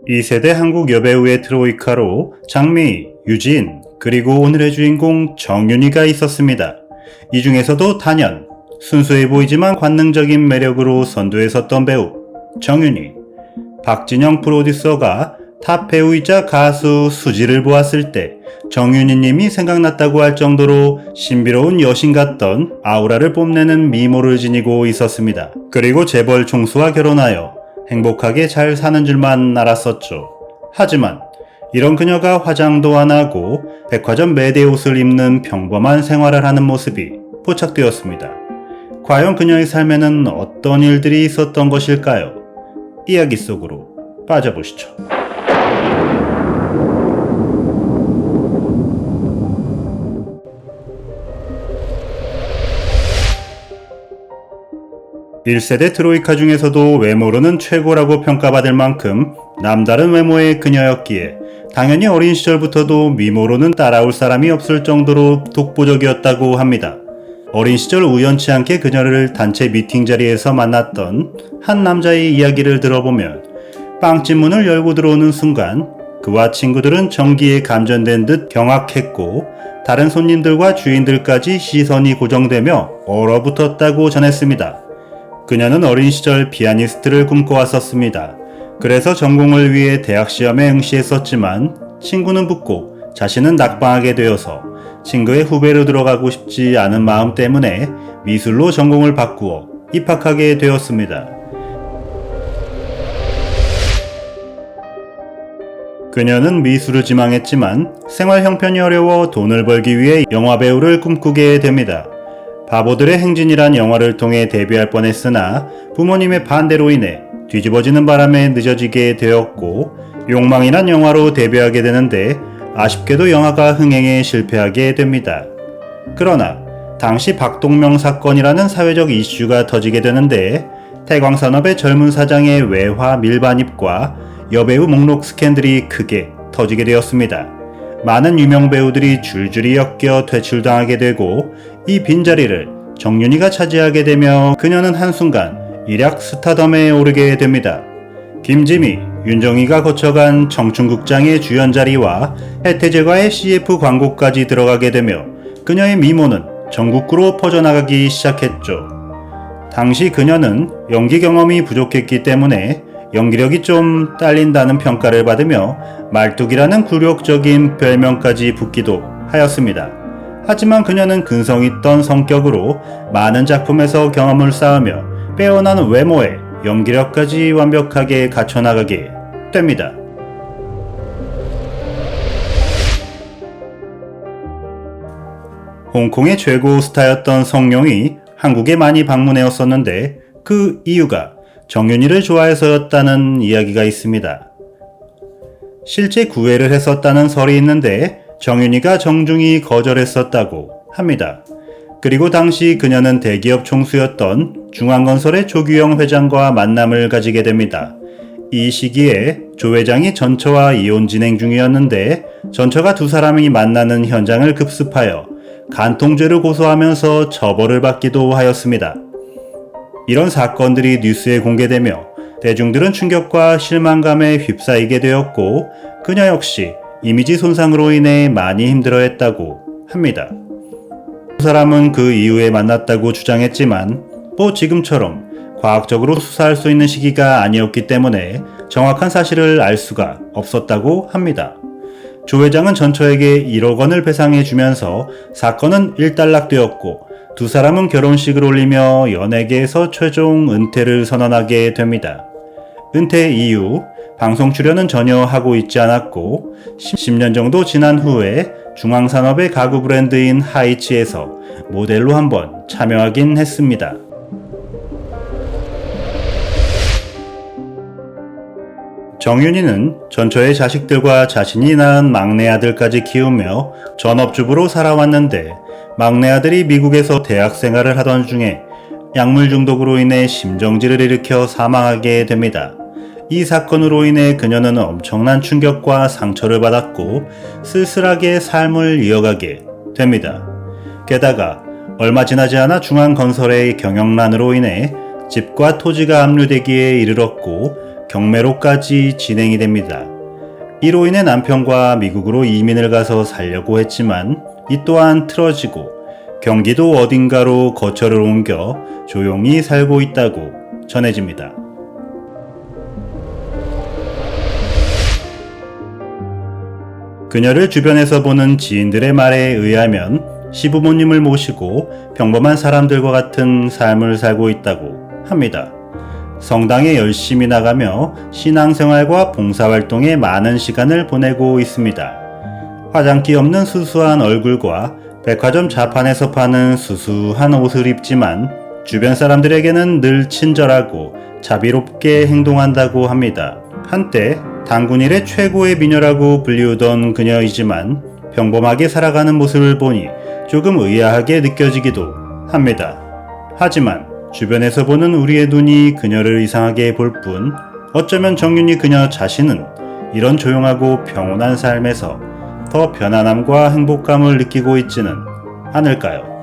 2세대 한국 여배우의 트로이카로 장미, 유진, 그리고 오늘의 주인공 정윤이가 있었습니다. 이 중에서도 단연 순수해 보이지만 관능적인 매력으로 선두에 섰던 배우 정윤이. 박진영 프로듀서가 탑 배우이자 가수 수지를 보았을 때 정윤이님이 생각났다고 할 정도로 신비로운 여신 같던 아우라를 뽐내는 미모를 지니고 있었습니다. 그리고 재벌 총수와 결혼하여 행복하게 잘 사는 줄만 알았었죠. 하지만 이런 그녀가 화장도 안 하고 백화점 매대 옷을 입는 평범한 생활을 하는 모습이 포착되었습니다. 과연 그녀의 삶에는 어떤 일들이 있었던 것일까요? 이야기 속으로 빠져보시죠. (1세대) 트로이카 중에서도 외모로는 최고라고 평가받을 만큼 남다른 외모의 그녀였기에 당연히 어린 시절부터도 미모로는 따라올 사람이 없을 정도로 독보적이었다고 합니다. 어린 시절 우연치 않게 그녀를 단체 미팅 자리에서 만났던 한 남자의 이야기를 들어보면 빵집 문을 열고 들어오는 순간 그와 친구들은 전기에 감전된 듯 경악했고 다른 손님들과 주인들까지 시선이 고정되며 얼어붙었다고 전했습니다. 그녀는 어린 시절 피아니스트를 꿈꿔왔었습니다. 그래서 전공을 위해 대학 시험에 응시했었지만 친구는 붙고 자신은 낙방하게 되어서 친구의 후배로 들어가고 싶지 않은 마음 때문에 미술로 전공을 바꾸어 입학하게 되었습니다. 그녀는 미술을 지망했지만 생활 형편이 어려워 돈을 벌기 위해 영화배우를 꿈꾸게 됩니다. 바보들의 행진이란 영화를 통해 데뷔할 뻔했으나 부모님의 반대로 인해 뒤집어지는 바람에 늦어지게 되었고 욕망이란 영화로 데뷔하게 되는데 아쉽게도 영화가 흥행에 실패하게 됩니다. 그러나 당시 박동명 사건이라는 사회적 이슈가 터지게 되는데 태광산업의 젊은 사장의 외화 밀반입과 여배우 목록 스캔들이 크게 터지게 되었습니다. 많은 유명 배우들이 줄줄이 엮여 퇴출당하게 되고 이 빈자리를 정윤이가 차지하게 되며 그녀는 한순간 일약 스타덤에 오르게 됩니다. 김지미, 윤정희가 거쳐간 청춘극장의 주연 자리와 혜태제과의 CF 광고까지 들어가게 되며 그녀의 미모는 전국구로 퍼져나가기 시작했죠. 당시 그녀는 연기 경험이 부족했기 때문에 연기력이 좀 딸린다는 평가를 받으며 말뚝이라는 굴욕적인 별명까지 붙기도 하였습니다. 하지만 그녀는 근성 있던 성격으로 많은 작품에서 경험을 쌓으며 빼어나는 외모에 연기력까지 완벽하게 갖춰나가게 됩니다. 홍콩의 최고 스타였던 성룡이 한국에 많이 방문해왔었는데 그 이유가 정윤이를 좋아해서였다는 이야기가 있습니다. 실제 구애를 했었다는 설이 있는데 정윤이가 정중히 거절했었다고 합니다. 그리고 당시 그녀는 대기업 총수였던 중앙건설의 조규영 회장과 만남을 가지게 됩니다. 이 시기에 조 회장이 전처와 이혼 진행 중이었는데 전처가 두 사람이 만나는 현장을 급습하여 간통죄를 고소하면서 처벌을 받기도 하였습니다. 이런 사건들이 뉴스에 공개되며 대중들은 충격과 실망감에 휩싸이게 되었고 그녀 역시 이미지 손상으로 인해 많이 힘들어했다고 합니다. 두 사람은 그 이후에 만났다고 주장했지만 지금처럼 과학적으로 수사할 수 있는 시기가 아니었기 때문에 정확한 사실을 알 수가 없었다고 합니다. 조 회장은 전처에게 1억 원을 배상해 주면서 사건은 일단락되었고 두 사람은 결혼식을 올리며 연예계에서 최종 은퇴를 선언하게 됩니다. 은퇴 이후 방송 출연은 전혀 하고 있지 않았고 10년 정도 지난 후에 중앙산업의 가구 브랜드인 하이츠에서 모델로 한번 참여하긴 했습니다. 정윤이는 전처의 자식들과 자신이 낳은 막내 아들까지 키우며 전업주부로 살아왔는데 막내 아들이 미국에서 대학 생활을 하던 중에 약물 중독으로 인해 심정지를 일으켜 사망하게 됩니다. 이 사건으로 인해 그녀는 엄청난 충격과 상처를 받았고 쓸쓸하게 삶을 이어가게 됩니다. 게다가 얼마 지나지 않아 중앙건설의 경영난으로 인해 집과 토지가 압류되기에 이르렀고 경매로까지 진행이 됩니다. 이로 인해 남편과 미국으로 이민을 가서 살려고 했지만 이 또한 틀어지고 경기도 어딘가로 거처를 옮겨 조용히 살고 있다고 전해집니다. 그녀를 주변에서 보는 지인들의 말에 의하면 시부모님을 모시고 평범한 사람들과 같은 삶을 살고 있다고 합니다. 성당에 열심히 나가며 신앙생활과 봉사활동에 많은 시간을 보내고 있습니다. 화장기 없는 수수한 얼굴과 백화점 자판에서 파는 수수한 옷을 입지만 주변 사람들에게는 늘 친절하고 자비롭게 행동한다고 합니다. 한때 단군일의 최고의 미녀라고 불리우던 그녀이지만 평범하게 살아가는 모습을 보니 조금 의아하게 느껴지기도 합니다. 하지만 주변에서 보는 우리의 눈이 그녀를 이상하게 볼 뿐 어쩌면 정윤이 그녀 자신은 이런 조용하고 평온한 삶에서 더 편안함과 행복감을 느끼고 있지는 않을까요?